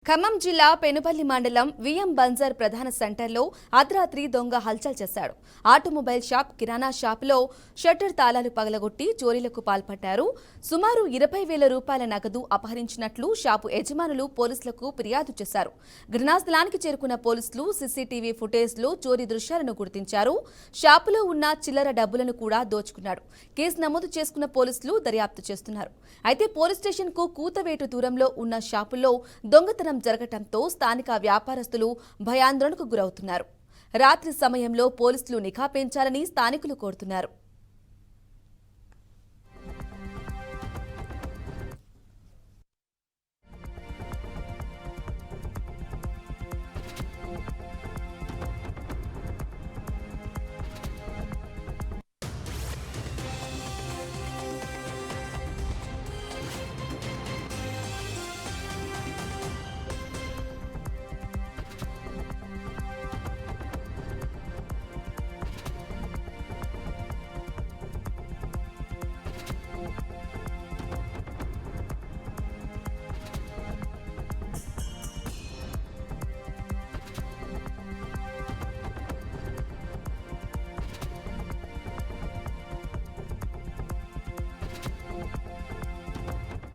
ఖమ్మం జిల్లా పెనుపల్లి మండలం విఎం బంజర్ ప్రధాన సెంటర్లో అర్ధరాత్రి దొంగ హల్చల్ చేశాడు. ఆటోమొబైల్ షాప్, కిరాణా షాపులో షట్టర్ తాళాలు పగలగొట్టి చోరీలకు పాల్పడ్డారు. సుమారు 20,000 రూపాయల నగదు అపహరించినట్లు షాపు యజమానులు పోలీసులకు ఫిర్యాదు చేశారు. ఘటనాస్థలానికి చేరుకున్న పోలీసులు సీసీటీవీ ఫుటేజ్లో చోరీ దృశ్యాలను గుర్తించారు. షాపులో ఉన్న చిల్లర డబ్బులను కూడా దోచుకున్నాడు. కేసు నమోదు చేసుకున్న పోలీసులు దర్యాప్తు చేస్తున్నారు. అయితే పోలీస్ స్టేషన్ కు కూతవేటు దూరంలో ఉన్న షాపుల్లో దొంగతనం జరగటంతో స్థానిక వ్యాపారస్తులు భయాందోళనకు గురవుతున్నారు. రాత్రి సమయంలో పోలీసులు నిఘా పెంచాలని స్థానికులు కోరుతున్నారు.